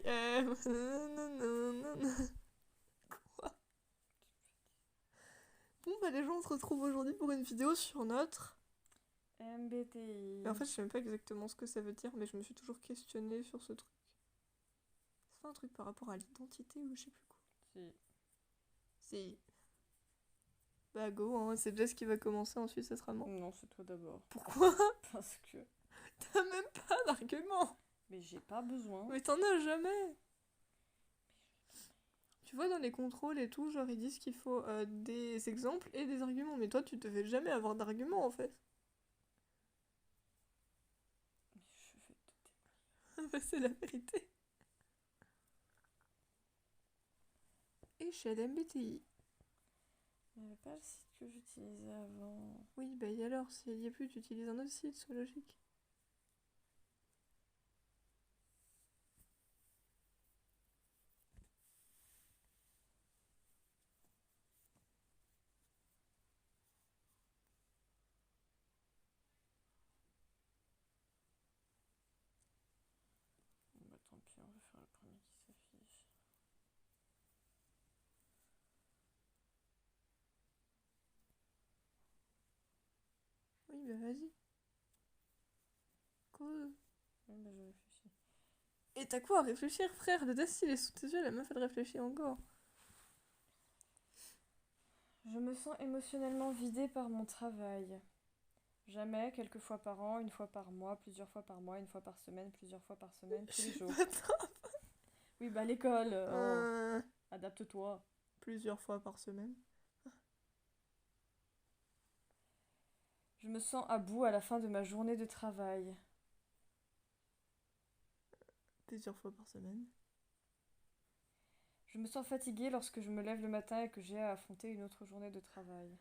Quoi? Bon bah les gens on se retrouve aujourd'hui pour une vidéo sur notre... MBTI. Mais en fait je sais même pas exactement ce que ça veut dire, mais je me suis toujours questionnée sur ce truc. C'est pas un truc par rapport à l'identité ou je sais plus quoi. Si. Si. Bah go, hein, c'est Jess qui va commencer, ensuite ça sera moi. Non, c'est toi d'abord. Pourquoi? Parce que. T'as même pas d'argument. Mais j'ai pas besoin. Mais t'en as jamais. Tu vois dans les contrôles et tout, genre ils disent qu'il faut des exemples et des arguments, mais toi tu devais jamais avoir d'arguments en fait. Mais je vais te Bah, c'est la vérité. Échelle MBTI. Il n'y avait pas le site que j'utilisais avant. Oui, bah et alors, s'il y a plus, tu utilises un autre site, c'est logique. Bon, bah tant pis, on va faire le premier qui s'affiche. Oui, bah vas-y. Cause. Oui, bah je réfléchis. Et t'as quoi à réfléchir, frère? Le test il est sous tes yeux, la meuf elle réfléchit encore. Je me sens émotionnellement vidée par mon travail. Jamais, quelques fois par an, une fois par mois, plusieurs fois par mois, une fois par semaine, plusieurs fois par semaine, tous les jours. Oui, bah l'école, oh, adapte-toi. Plusieurs fois par semaine. Je me sens à bout à la fin de ma journée de travail. Plusieurs fois par semaine. Je me sens fatiguée lorsque je me lève le matin et que j'ai à affronter une autre journée de travail.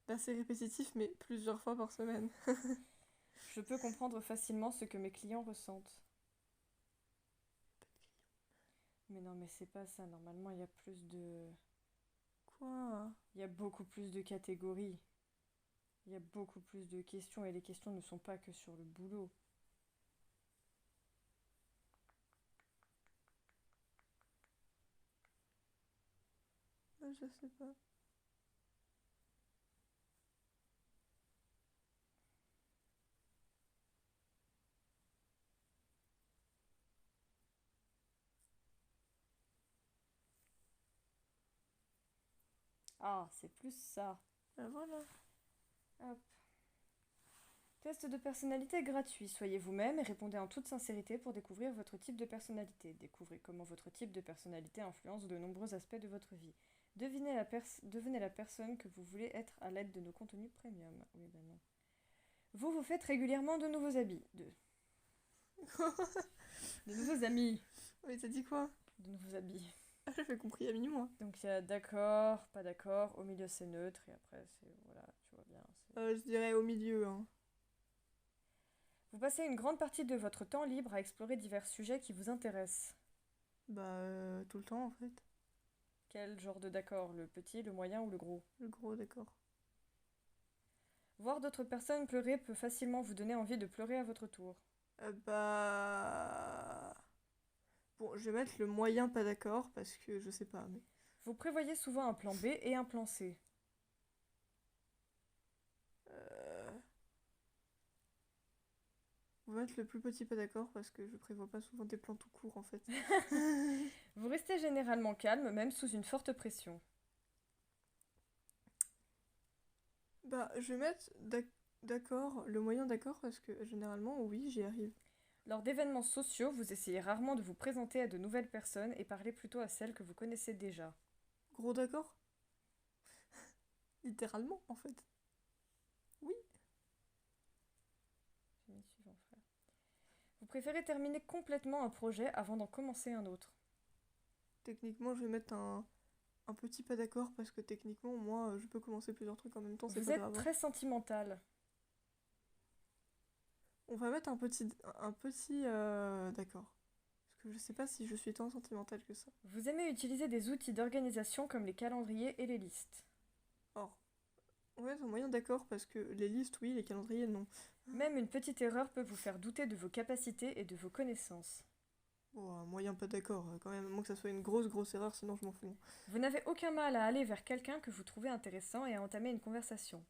Bah c'est répétitif, mais plusieurs fois par semaine. Je peux comprendre facilement ce que mes clients ressentent. Mais non, mais c'est pas ça. Normalement, il y a plus de... Quoi? Il y a beaucoup plus de catégories. Il y a beaucoup plus de questions et les questions ne sont pas que sur le boulot. Bah, je sais pas. Ah, c'est plus ça. Bah voilà. Hop. Test de personnalité gratuit. Soyez vous-même et répondez en toute sincérité pour découvrir votre type de personnalité. Découvrez comment votre type de personnalité influence de nombreux aspects de votre vie. Devenez la personne que vous voulez être à l'aide de nos contenus premium. Oui, ben non. Vous vous faites régulièrement de nouveaux habits. De nouveaux amis. Mais t'as dit quoi? De nouveaux habits. Ah, j'avais compris à mi-mois. Donc il y a d'accord, pas d'accord, au milieu c'est neutre et après c'est... Voilà, tu vois bien. Je dirais au milieu, hein. Vous passez une grande partie de votre temps libre à explorer divers sujets qui vous intéressent. Bah tout le temps en fait. Quel genre de d'accord? Le petit, le moyen ou le gros? Le gros, d'accord. Voir d'autres personnes pleurer peut facilement vous donner envie de pleurer à votre tour. Bah... Bon, je vais mettre le moyen pas d'accord parce que je sais pas, mais... Vous prévoyez souvent un plan B et un plan C. Euh... On va mettre le plus petit pas d'accord parce que je prévois pas souvent des plans tout courts en fait. Vous restez généralement calme, même sous une forte pression. Bah, je vais mettre d'accord, le moyen d'accord parce que généralement, oui, j'y arrive. Lors d'événements sociaux, vous essayez rarement de vous présenter à de nouvelles personnes et parlez plutôt à celles que vous connaissez déjà. Gros d'accord? Littéralement en fait. Oui. J'ai mis suivant, frère. Vous préférez terminer complètement un projet avant d'en commencer un autre. Techniquement, je vais mettre un petit pas d'accord parce que techniquement, moi, je peux commencer plusieurs trucs en même temps, c'est Vous pas êtes grave, hein. très sentimental. On va mettre un petit d'accord. Parce que je sais pas si je suis tant sentimentale que ça. Vous aimez utiliser des outils d'organisation comme les calendriers et les listes. Or, Ouais, un moyen d'accord, parce que les listes, oui, les calendriers, non. Même une petite erreur peut vous faire douter de vos capacités et de vos connaissances. Bon, un moyen pas d'accord, quand même, à moins que ça soit une grosse erreur, sinon je m'en fous. Vous n'avez aucun mal à aller vers quelqu'un que vous trouvez intéressant et à entamer une conversation.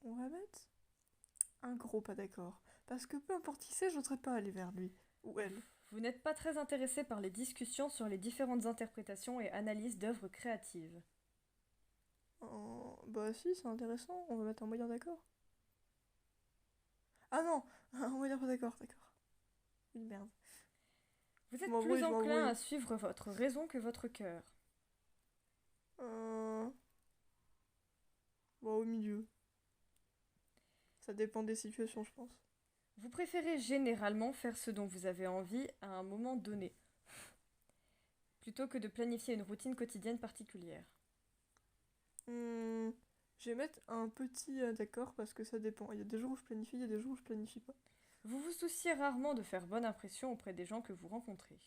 On va mettre un gros pas d'accord. Parce que peu importe qui c'est, j'oserais pas aller vers lui. Ou elle. Vous n'êtes pas très intéressé par les discussions sur les différentes interprétations et analyses d'œuvres créatives. Bah si, c'est intéressant, on va mettre un moyen d'accord. Ah non, un moyen pas d'accord, d'accord. Une merde. Vous Je êtes m'embrouille, plus je enclin m'embrouille. à suivre votre raison que votre cœur. Bah au milieu. Ça dépend des situations, je pense. Vous préférez généralement faire ce dont vous avez envie à un moment donné, plutôt que de planifier une routine quotidienne particulière. Je vais mettre un petit d'accord parce que ça dépend. Il y a des jours où je planifie, il y a des jours où je planifie pas. Vous vous souciez rarement de faire bonne impression auprès des gens que vous rencontrez.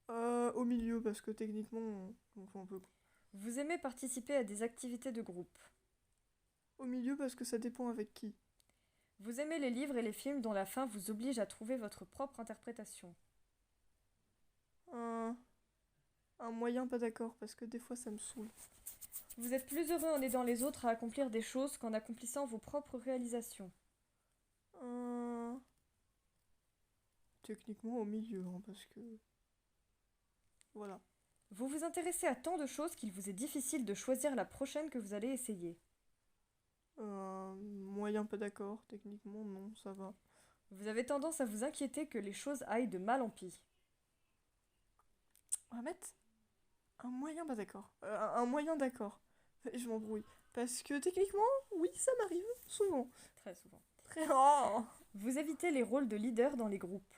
Au milieu parce que techniquement, on fait un peu. Vous aimez participer à des activités de groupe. Au milieu parce que ça dépend avec qui. Vous aimez les livres et les films dont la fin vous oblige à trouver votre propre interprétation. Un, un moyen pas d'accord parce que des fois ça me saoule. Vous êtes plus heureux en aidant les autres à accomplir des choses qu'en accomplissant vos propres réalisations. Techniquement au milieu, hein, parce que. Voilà. Vous vous intéressez à tant de choses qu'il vous est difficile de choisir la prochaine que vous allez essayer. Moyen pas d'accord, techniquement non, ça va. Vous avez tendance à vous inquiéter que les choses aillent de mal en pis. On va mettre un moyen pas d'accord. Un moyen d'accord. Je m'embrouille. Parce que techniquement, oui, ça m'arrive souvent. Très souvent. Très rare. Vous évitez les rôles de leader dans les groupes.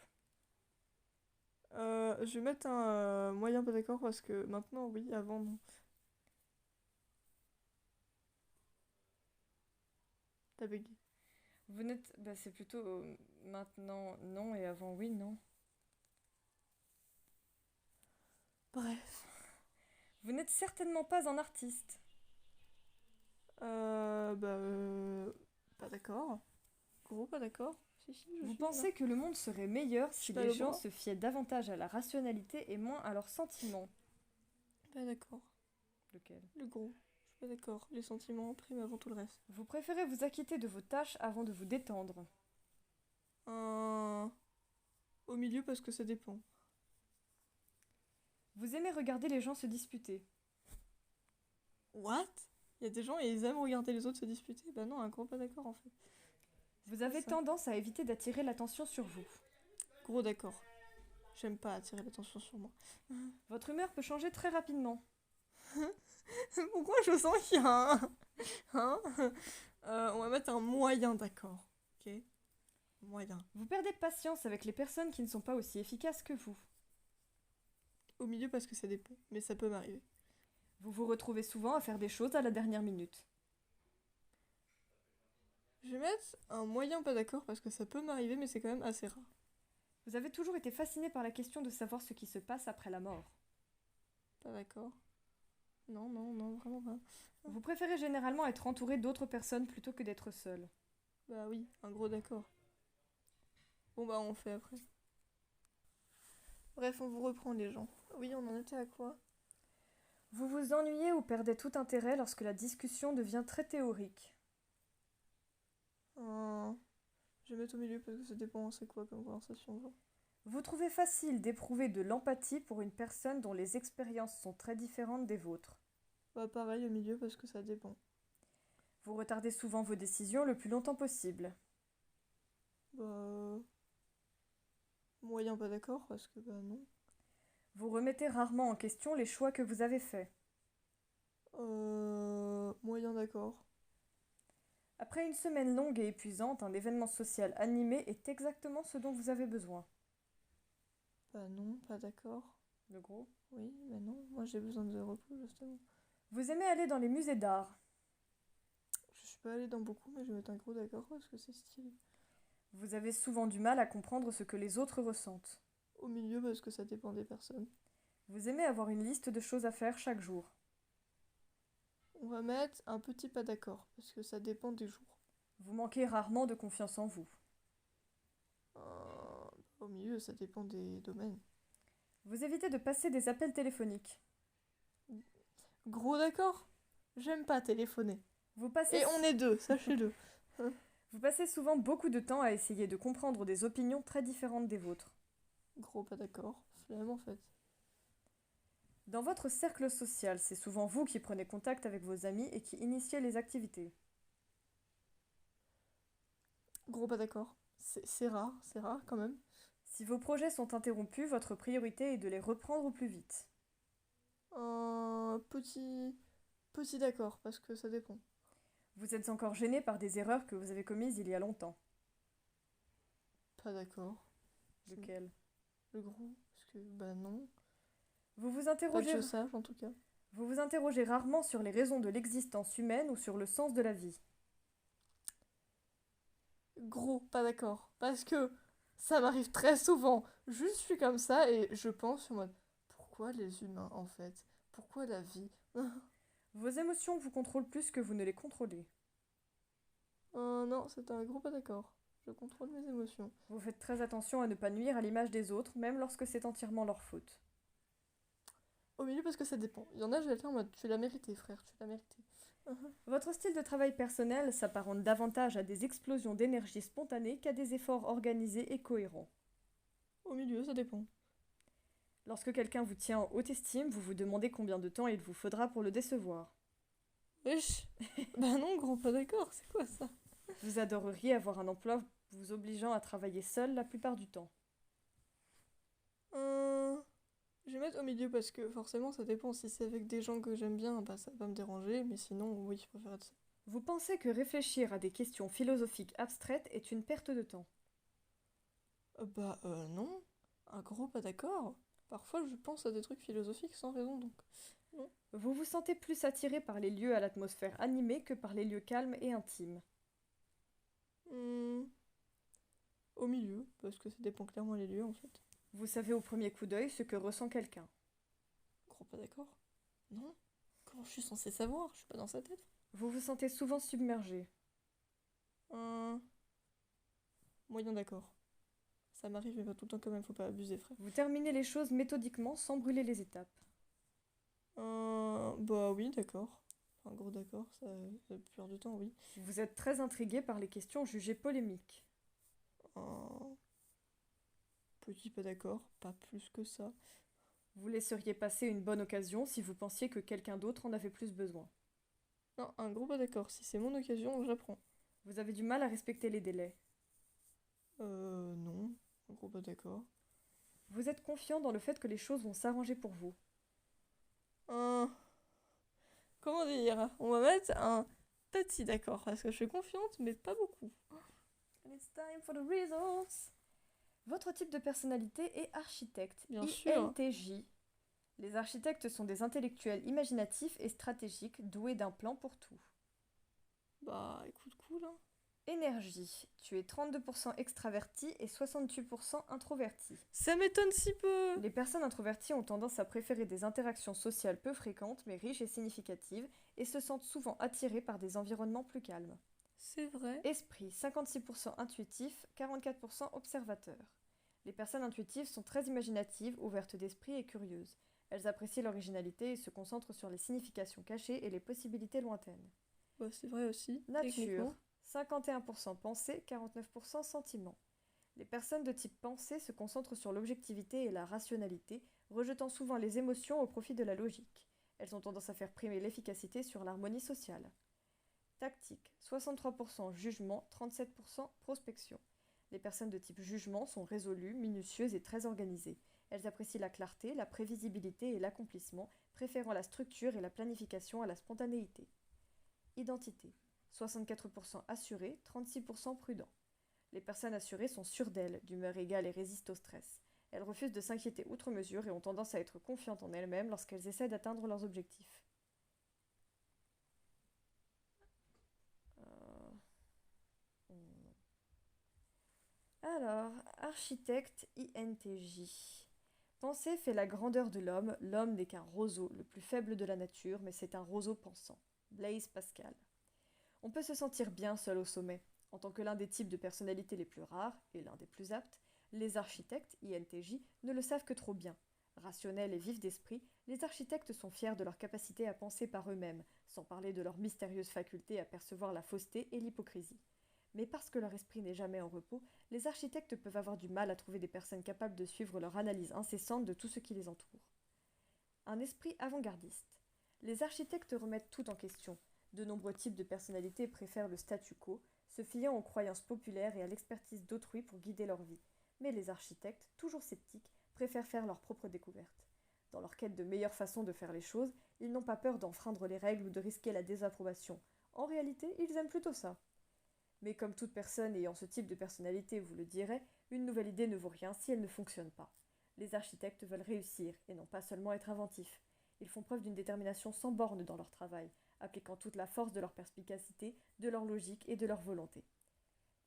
Je vais mettre un moyen pas d'accord parce que maintenant, oui, avant, non. T'as bégayé. Vous n'êtes... Bah, c'est plutôt maintenant non et avant oui, non. Bref. Vous n'êtes certainement pas un artiste. Pas d'accord. Gros, pas d'accord. Si, je Vous suis pensez que le monde serait meilleur si suis pas les le gens bras. se fiaient davantage à la rationalité et moins à leurs sentiments. Pas d'accord. Lequel ? Le gros. Je suis pas d'accord. Les sentiments priment avant tout le reste. Vous préférez vous acquitter de vos tâches avant de vous détendre. Au milieu parce que ça dépend. Vous aimez regarder les gens se disputer. What? Il y a des gens et ils aiment regarder les autres se disputer. Bah non, un gros pas d'accord en fait. Vous avez ça. tendance à éviter d'attirer l'attention sur vous. Gros d'accord. J'aime pas attirer l'attention sur moi. Votre humeur peut changer très rapidement. Pourquoi je sens qu'il y a un... Hein? On va mettre un moyen d'accord. Ok? Moyen. Vous perdez patience avec les personnes qui ne sont pas aussi efficaces que vous. Au milieu parce que ça dépend. Mais ça peut m'arriver. Vous vous retrouvez souvent à faire des choses à la dernière minute. Je vais mettre un moyen pas d'accord parce que ça peut m'arriver mais c'est quand même assez rare. Vous avez toujours été fasciné par la question de savoir ce qui se passe après la mort. Pas d'accord. Non, vraiment pas. Vous préférez généralement être entouré d'autres personnes plutôt que d'être seul. Bah oui, un gros d'accord. Bon bah on fait après. Bref, on vous reprend les gens. Oui, on en était à quoi? Vous vous ennuyez ou perdez tout intérêt lorsque la discussion devient très théorique. Je vais mettre au milieu parce que ça dépend c'est quoi comme conversation. Genre. Vous trouvez facile d'éprouver de l'empathie pour une personne dont les expériences sont très différentes des vôtres. Bah pareil au milieu parce que ça dépend. Vous retardez souvent vos décisions le plus longtemps possible. Bah... Moyen pas d'accord parce que bah non. Vous remettez rarement en question les choix que vous avez faits. Moyen d'accord. Après une semaine longue et épuisante, un événement social animé est exactement ce dont vous avez besoin. Bah non, pas d'accord. Le gros. Oui, mais non, moi j'ai besoin de repos justement. Vous aimez aller dans les musées d'art. Je suis pas allée dans beaucoup mais je vais mettre un gros d'accord parce que c'est stylé. Vous avez souvent du mal à comprendre ce que les autres ressentent. Au milieu parce que ça dépend des personnes. Vous aimez avoir une liste de choses à faire chaque jour. On va mettre un petit pas d'accord, parce que ça dépend des jours. Vous manquez rarement de confiance en vous. Au milieu, ça dépend des domaines. Vous évitez de passer des appels téléphoniques. Gros d'accord. J'aime pas téléphoner. Vous passez, Et on est deux, sachez-le. vous passez souvent beaucoup de temps à essayer de comprendre des opinions très différentes des vôtres. Gros pas d'accord. Flemme en fait. Dans votre cercle social, c'est souvent vous qui prenez contact avec vos amis et qui initiez les activités. Gros pas d'accord. C'est rare quand même. Si vos projets sont interrompus, votre priorité est de les reprendre au plus vite. Un petit d'accord, parce que ça dépend. Vous êtes encore gêné par des erreurs que vous avez commises il y a longtemps. Pas d'accord. Lequel? Le gros, parce que bah non. Vous vous Pas que interrogez, je sache en tout cas. vous vous interrogez rarement sur les raisons de l'existence humaine ou sur le sens de la vie. Gros, pas d'accord. Parce que ça m'arrive très souvent. Juste je suis comme ça et je pense en mode pourquoi les humains en fait? Pourquoi la vie? Vos émotions vous contrôlent plus que vous ne les contrôlez. Non, c'est un gros pas d'accord. Je contrôle mes émotions. Vous faites très attention à ne pas nuire à l'image des autres, même lorsque c'est entièrement leur faute. Au milieu parce que ça dépend. Il y en a, je vais être là en mode tu l'as mérité frère, tu l'as mérité. Votre style de travail personnel s'apparente davantage à des explosions d'énergie spontanées qu'à des efforts organisés et cohérents. Au milieu, ça dépend. Lorsque quelqu'un vous tient en haute estime, vous vous demandez combien de temps il vous faudra pour le décevoir. Wesh. Bah non, gros pas d'accord, c'est quoi ça? Vous adoreriez avoir un emploi vous obligeant à travailler seul la plupart du temps. Je vais mettre au milieu parce que forcément ça dépend. Si c'est avec des gens que j'aime bien, bah ça va me déranger, mais sinon oui, je préfère être seule. Vous pensez que réfléchir à des questions philosophiques abstraites est une perte de temps. Non, un gros pas d'accord. Parfois je pense à des trucs philosophiques sans raison donc. Vous vous sentez plus attiré par les lieux à l'atmosphère animée que par les lieux calmes et intimes. Hmm, Au milieu, parce que ça dépend clairement les lieux en fait. Vous savez au premier coup d'œil ce que ressent quelqu'un. Gros pas d'accord? Non? Comment je suis censée savoir? Je suis pas dans sa tête. Vous vous sentez souvent submergé. Moyen d'accord. Ça m'arrive mais pas tout le temps quand même, faut pas abuser frère. Vous terminez les choses méthodiquement sans brûler les étapes. Bah oui, d'accord. Un gros d'accord, ça la plupart du temps oui. Vous êtes très intrigué par les questions jugées polémiques. Un petit pas d'accord, pas plus que ça. Vous laisseriez passer une bonne occasion si vous pensiez que quelqu'un d'autre en avait plus besoin. Non, un gros pas d'accord. Si c'est mon occasion, j'apprends. Vous avez du mal à respecter les délais. Non. Un gros pas d'accord. Vous êtes confiant dans le fait que les choses vont s'arranger pour vous. Comment dire? On va mettre un petit d'accord, parce que je suis confiante, mais pas beaucoup. And it's time for the results. Votre type de personnalité est architecte, Bien sûr. INTJ. Les architectes sont des intellectuels imaginatifs et stratégiques doués d'un plan pour tout. Bah, écoute, cool, hein. Énergie, tu es 32% extraverti et 68% introverti. Ça m'étonne si peu. Les personnes introverties ont tendance à préférer des interactions sociales peu fréquentes mais riches et significatives et se sentent souvent attirées par des environnements plus calmes. C'est vrai. Esprit, 56% intuitif, 44% observateur. Les personnes intuitives sont très imaginatives, ouvertes d'esprit et curieuses. Elles apprécient l'originalité et se concentrent sur les significations cachées et les possibilités lointaines. Bah, c'est vrai aussi. Nature, techniquement. 51% pensée, 49% sentiment. Les personnes de type pensée se concentrent sur l'objectivité et la rationalité, rejetant souvent les émotions au profit de la logique. Elles ont tendance à faire primer l'efficacité sur l'harmonie sociale. Tactique, 63% jugement, 37% prospection. Les personnes de type jugement sont résolues, minutieuses et très organisées. Elles apprécient la clarté, la prévisibilité et l'accomplissement, préférant la structure et la planification à la spontanéité. Identité, 64% assuré, 36% prudent. Les personnes assurées sont sûres d'elles, d'humeur égale et résistent au stress. Elles refusent de s'inquiéter outre mesure et ont tendance à être confiantes en elles-mêmes lorsqu'elles essaient d'atteindre leurs objectifs. Alors, architecte INTJ. Penser fait la grandeur de l'homme. L'homme n'est qu'un roseau, le plus faible de la nature, mais c'est un roseau pensant. Blaise Pascal. On peut se sentir bien seul au sommet. En tant que l'un des types de personnalités les plus rares, et l'un des plus aptes, les architectes, INTJ, ne le savent que trop bien. Rationnels et vifs d'esprit, les architectes sont fiers de leur capacité à penser par eux-mêmes, sans parler de leur mystérieuse faculté à percevoir la fausseté et l'hypocrisie. Mais parce que leur esprit n'est jamais en repos, les architectes peuvent avoir du mal à trouver des personnes capables de suivre leur analyse incessante de tout ce qui les entoure. Un esprit avant-gardiste. Les architectes remettent tout en question. De nombreux types de personnalités préfèrent le statu quo, se fiant aux croyances populaires et à l'expertise d'autrui pour guider leur vie. Mais les architectes, toujours sceptiques, préfèrent faire leurs propres découvertes. Dans leur quête de meilleure façon de faire les choses, ils n'ont pas peur d'enfreindre les règles ou de risquer la désapprobation. En réalité, ils aiment plutôt ça. Mais comme toute personne ayant ce type de personnalité vous le dirait, une nouvelle idée ne vaut rien si elle ne fonctionne pas. Les architectes veulent réussir et non pas seulement être inventifs. Ils font preuve d'une détermination sans borne dans leur travail, appliquant toute la force de leur perspicacité, de leur logique et de leur volonté.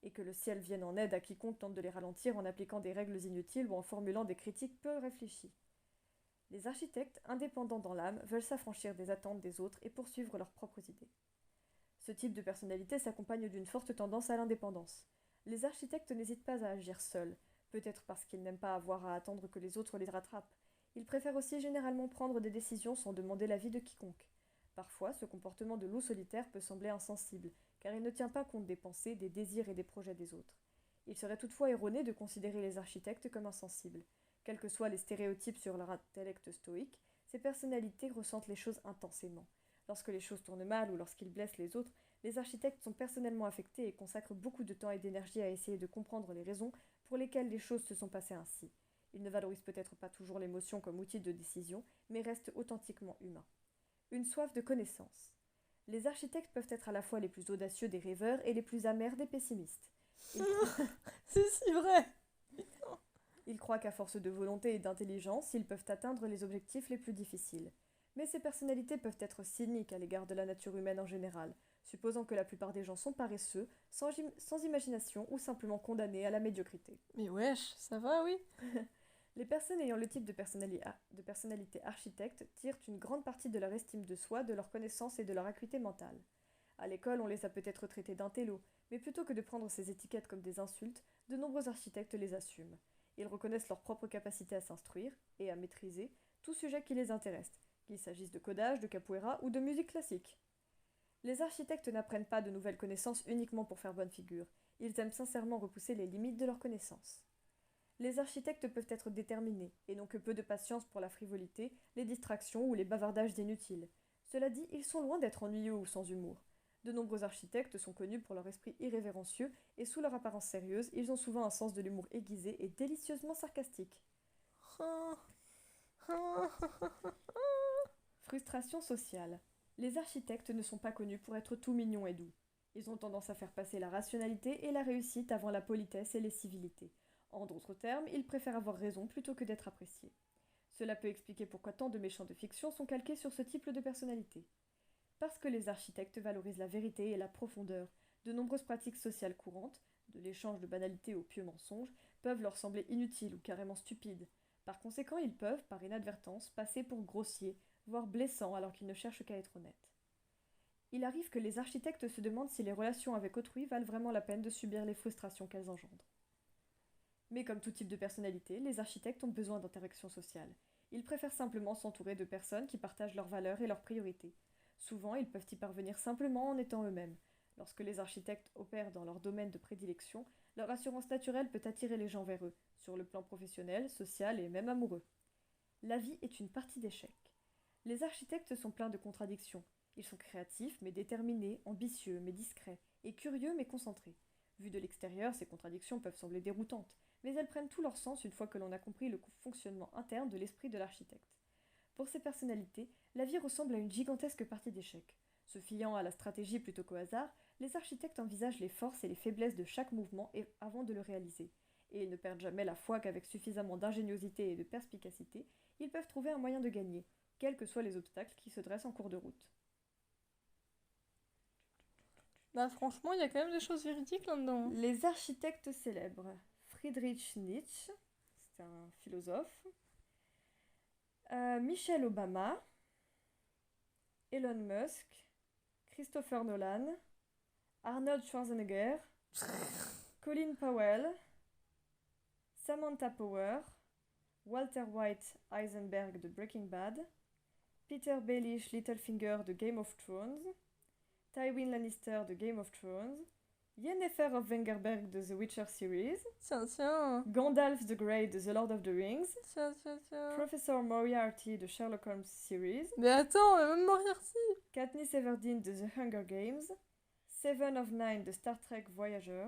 Et que le ciel vienne en aide à quiconque tente de les ralentir en appliquant des règles inutiles ou en formulant des critiques peu réfléchies. Les architectes, indépendants dans l'âme, veulent s'affranchir des attentes des autres et poursuivre leurs propres idées. Ce type de personnalité s'accompagne d'une forte tendance à l'indépendance. Les architectes n'hésitent pas à agir seuls, peut-être parce qu'ils n'aiment pas avoir à attendre que les autres les rattrapent. Ils préfèrent aussi généralement prendre des décisions sans demander l'avis de quiconque. Parfois, ce comportement de loup solitaire peut sembler insensible, car il ne tient pas compte des pensées, des désirs et des projets des autres. Il serait toutefois erroné de considérer les architectes comme insensibles. Quels que soient les stéréotypes sur leur intellect stoïque, ces personnalités ressentent les choses intensément. Lorsque les choses tournent mal ou lorsqu'ils blessent les autres, les architectes sont personnellement affectés et consacrent beaucoup de temps et d'énergie à essayer de comprendre les raisons pour lesquelles les choses se sont passées ainsi. Ils ne valorisent peut-être pas toujours l'émotion comme outil de décision, mais restent authentiquement humains. Une soif de connaissance. Les architectes peuvent être à la fois les plus audacieux des rêveurs et les plus amers des pessimistes. C'est si vrai. Ils croient qu'à force de volonté et d'intelligence, ils peuvent atteindre les objectifs les plus difficiles. Mais ces personnalités peuvent être cyniques à l'égard de la nature humaine en général, supposant que la plupart des gens sont paresseux, sans imagination ou simplement condamnés à la médiocrité. Mais wesh, ça va, oui. Les personnes ayant le type de personnalité architecte tirent une grande partie de leur estime de soi, de leur connaissance et de leur acuité mentale. À l'école, on les a peut-être traités d'intello, mais plutôt que de prendre ces étiquettes comme des insultes, de nombreux architectes les assument. Ils reconnaissent leur propre capacité à s'instruire et à maîtriser tout sujet qui les intéresse, qu'il s'agisse de codage, de capoeira ou de musique classique. Les architectes n'apprennent pas de nouvelles connaissances uniquement pour faire bonne figure. Ils aiment sincèrement repousser les limites de leurs connaissances. Les architectes peuvent être déterminés, et n'ont que peu de patience pour la frivolité, les distractions ou les bavardages inutiles. Cela dit, ils sont loin d'être ennuyeux ou sans humour. De nombreux architectes sont connus pour leur esprit irrévérencieux, et sous leur apparence sérieuse, ils ont souvent un sens de l'humour aiguisé et délicieusement sarcastique. Frustration sociale. Les architectes ne sont pas connus pour être tout mignons et doux. Ils ont tendance à faire passer la rationalité et la réussite avant la politesse et les civilités. En d'autres termes, ils préfèrent avoir raison plutôt que d'être appréciés. Cela peut expliquer pourquoi tant de méchants de fiction sont calqués sur ce type de personnalité. Parce que les architectes valorisent la vérité et la profondeur, de nombreuses pratiques sociales courantes, de l'échange de banalités aux pieux mensonges, peuvent leur sembler inutiles ou carrément stupides. Par conséquent, ils peuvent, par inadvertance, passer pour grossiers, voire blessants alors qu'ils ne cherchent qu'à être honnêtes. Il arrive que les architectes se demandent si les relations avec autrui valent vraiment la peine de subir les frustrations qu'elles engendrent. Mais comme tout type de personnalité, les architectes ont besoin d'interaction sociale. Ils préfèrent simplement s'entourer de personnes qui partagent leurs valeurs et leurs priorités. Souvent, ils peuvent y parvenir simplement en étant eux-mêmes. Lorsque les architectes opèrent dans leur domaine de prédilection, leur assurance naturelle peut attirer les gens vers eux, sur le plan professionnel, social et même amoureux. La vie est une partie d'échecs. Les architectes sont pleins de contradictions. Ils sont créatifs mais déterminés, ambitieux mais discrets, et curieux mais concentrés. Vues de l'extérieur, ces contradictions peuvent sembler déroutantes, mais elles prennent tout leur sens une fois que l'on a compris le fonctionnement interne de l'esprit de l'architecte. Pour ces personnalités, la vie ressemble à une gigantesque partie d'échecs. Se fiant à la stratégie plutôt qu'au hasard, les architectes envisagent les forces et les faiblesses de chaque mouvement avant de le réaliser. Et ils ne perdent jamais la foi qu'avec suffisamment d'ingéniosité et de perspicacité, ils peuvent trouver un moyen de gagner, quels que soient les obstacles qui se dressent en cours de route. Bah franchement, il y a quand même des choses véridiques là-dedans. Les architectes célèbres. Friedrich Nietzsche, c'est un philosophe. Michelle Obama. Elon Musk. Christopher Nolan, Arnold Schwarzenegger, Colin Powell, Samantha Power, Walter White Heisenberg de Breaking Bad, Peter Baelish Littlefinger de Game of Thrones, Tywin Lannister de Game of Thrones, Yennefer of Wengerberg de The Witcher series, Tiens. Gandalf the Grey de The Lord of the Rings, Tiens. Professor Moriarty de Sherlock Holmes series, Mais attends, mais même Moriarty. Katniss Everdeen de The Hunger Games, Seven of Nine de Star Trek Voyager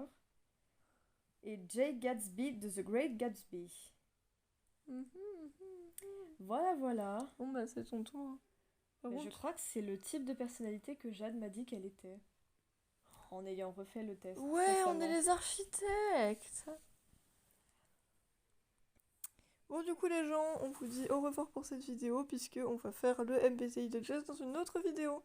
et Jay Gatsby de The Great Gatsby. Voilà. Bon bah c'est ton tour. Par Mais contre, je crois que c'est le type de personnalité que Jade m'a dit qu'elle était. En ayant refait le test. ouais, on est récemment. les architectes. Bon du coup les gens, on vous dit au revoir pour cette vidéo puisque on va faire le MBTI de Jess dans une autre vidéo.